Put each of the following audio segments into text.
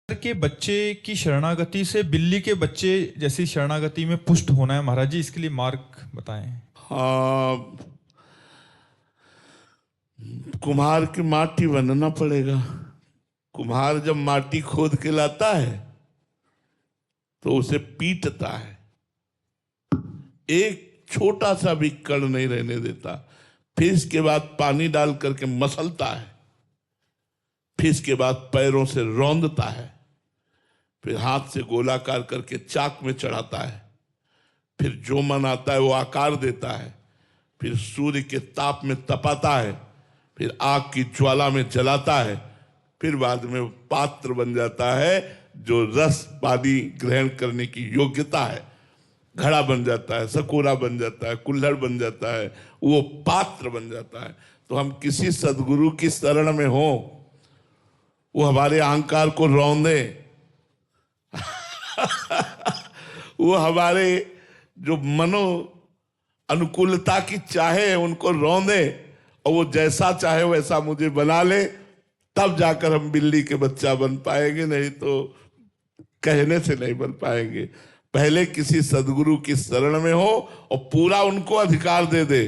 के बच्चे की शरणागति से बिल्ली के बच्चे जैसी शरणागति में पुष्ट होना है महाराज जी, इसके लिए मार्ग बताएं। हाँ, कुम्हार की माटी बनना पड़ेगा। कुम्हार जब माटी खोद के लाता है तो उसे पीटता है, एक छोटा सा भी कण नहीं रहने देता। फिर इसके बाद पानी डाल करके मसलता है, फिर इसके बाद पैरों से रौंदता है, फिर हाथ से गोलाकार करके चाक में चढ़ाता है, फिर जो मन आता है वो आकार देता है, फिर सूर्य के ताप में तपाता है, फिर आग की ज्वाला में जलाता है, फिर बाद में पात्र बन जाता है जो रस पानी ग्रहण करने की योग्यता है। घड़ा बन जाता है, सकोरा बन जाता है, कुल्हड़ बन जाता है, वो पात्र बन जाता है। तो हम किसी सदगुरु की शरण में हो, वो हमारे अहंकार को रौंदे वो हमारे जो मनो अनुकूलता की चाहे उनको रौंदे और वो जैसा चाहे वैसा मुझे बना ले, तब जाकर हम बिल्ली के बच्चा बन पाएंगे, नहीं तो कहने से नहीं बन पाएंगे। पहले किसी सदगुरु की शरण में हो और पूरा उनको अधिकार दे दे।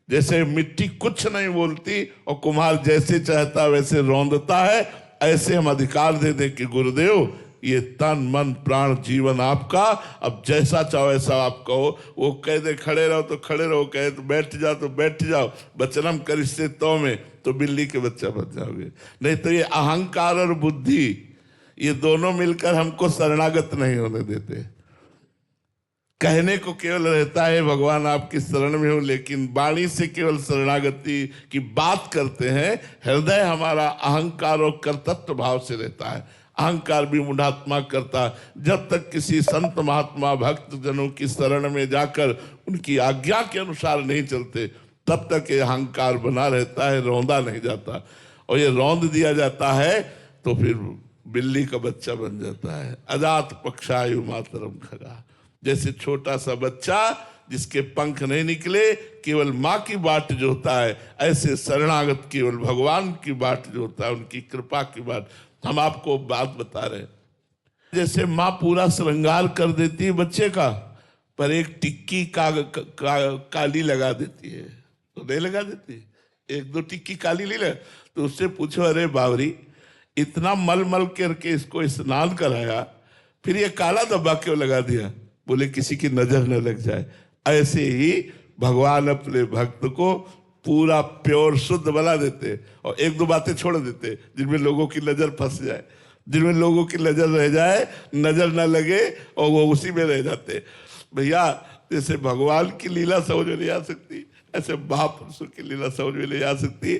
जैसे मिट्टी कुछ नहीं बोलती और कुम्हार जैसे चाहता वैसे रौंदता है, ऐसे हम अधिकार दे दें कि गुरुदेव ये तन मन प्राण जीवन आपका, अब जैसा चाहो ऐसा आप कहो। वो कह दे खड़े रहो तो खड़े रहो, कहे तो बैठ जाओ तो बैठ जाओ, वचनम करिष्ये तो में, तो बिल्ली के बच्चा बन जाओगे। नहीं तो ये अहंकार और बुद्धि ये दोनों मिलकर हमको शरणागत नहीं होने देते। कहने को केवल रहता है भगवान आपकी शरण में हो, लेकिन वाणी से केवल शरणागति की बात करते हैं। हृदय हमारा अहंकार और कर्तृत्व भाव से रहता है। अहंकार भी मूढ़ात्मा करता है। जब तक किसी संत महात्मा भक्त जनों की शरण में जाकर उनकी आज्ञा के अनुसार नहीं चलते, तब तक ये अहंकार बना रहता है, रौंदा नहीं जाता। और ये रौंद दिया जाता है तो फिर बिल्ली का बच्चा बन जाता है। अजात पक्षायु मातरम खगा, जैसे छोटा सा बच्चा जिसके पंख नहीं निकले, केवल माँ की बाट जोता है, ऐसे शरणागत केवल भगवान की बाट जोता है, उनकी कृपा की बाट। हम आपको बात बता रहे हैं, जैसे माँ पूरा श्रृंगार कर देती है बच्चे का, पर एक टिक्की काली लगा देती है, तो नहीं लगा देती, एक दो टिक्की काली ले ले, तो उससे पूछो अरे बावरी इतना मल मल करके इसको स्नान कराया, फिर ये काला धब्बा क्यों लगा दिया? बोले किसी की नजर न लग जाए। ऐसे ही भगवान अपने भक्त को पूरा प्योर शुद्ध बना देते और एक दो बातें छोड़ देते जिनमें लोगों की नजर फंस जाए, जिनमें लोगों की नजर रह जाए, नजर न लगे और वो उसी में रह जाते। भैया जैसे भगवान की लीला समझ में नहीं आ सकती, ऐसे महापुरुषों की लीला समझ में नहीं आ सकती।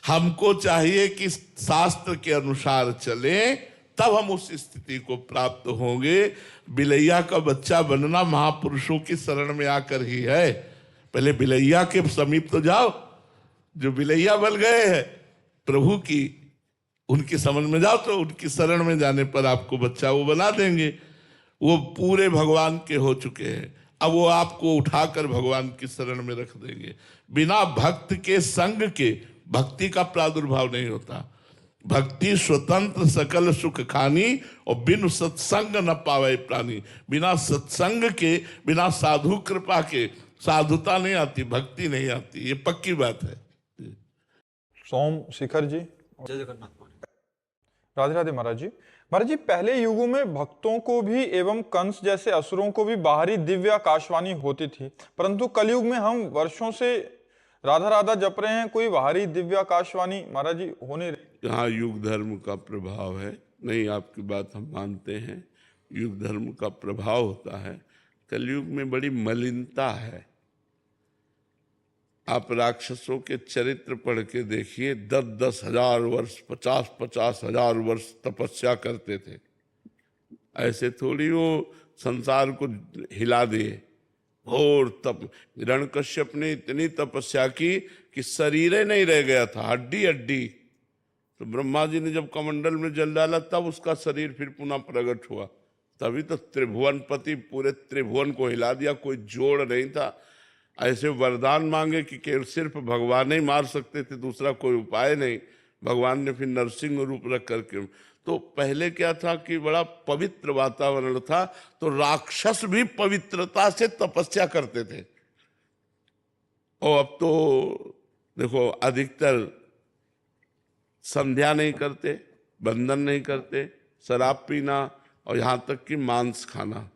हमको चाहिए कि शास्त्र के अनुसार चले, तब हम उस स्थिति को प्राप्त होंगे। बिलैया का बच्चा बनना महापुरुषों की शरण में आकर ही है। पहले बिलैया के समीप तो जाओ, जो बिलैया बन गए हैं प्रभु की, उनकी समझ में जाओ, तो उनकी शरण में जाने पर आपको बच्चा वो बना देंगे। वो पूरे भगवान के हो चुके हैं, अब वो आपको उठाकर भगवान की शरण में रख देंगे। बिना भक्त के संग के भक्ति का प्रादुर्भाव नहीं होता। भक्ति स्वतंत्र सकल सुख खानी और बिन सत्संग न पावे प्राणी। बिना सत्संग के, बिना साधु कृपा के साधुता नहीं आती, भक्ति नहीं आती, ये पक्की बात है। सोम शिखर जी, जय जगन्नाथ। राधे राधे महाराज जी। महाराज जी, पहले युगों में भक्तों को भी एवं कंस जैसे असुरों को भी बाहरी दिव्य आकाशवाणी होती थी, परंतु कलयुग में हम वर्षों से राधा राधा जप रहे हैं, कोई बाहरी दिव्य आकाशवाणी महाराज जी होने रही। यहाँ युग धर्म का प्रभाव है, नहीं आपकी बात हम मानते हैं, युग धर्म का प्रभाव होता है। कलयुग में बड़ी मलिनता है। आप राक्षसों के चरित्र पढ़ के देखिए, 10-10 हजार वर्ष, 50-50 हजार वर्ष तपस्या करते थे। ऐसे थोड़ी वो संसार को हिला दिए। और तप हिरण्यकश्यप ने इतनी तपस्या की कि शरीर ही नहीं रह गया था, हड्डी हड्डी। तो ब्रह्मा जी ने जब कमंडल में जल डाला तब उसका शरीर फिर पुनः प्रकट हुआ। तभी तो त्रिभुवनपति पूरे त्रिभुवन को हिला दिया, कोई जोड़ नहीं था। ऐसे वरदान मांगे कि केवल सिर्फ भगवान ही मार सकते थे, दूसरा कोई उपाय नहीं। भगवान ने फिर नरसिंह रूप रख करके, तो पहले क्या था कि बड़ा पवित्र वातावरण था, तो राक्षस भी पवित्रता से तपस्या करते थे। और अब तो देखो अधिकतर संध्या नहीं करते, बंधन नहीं करते, शराब पीना और यहाँ तक कि मांस खाना,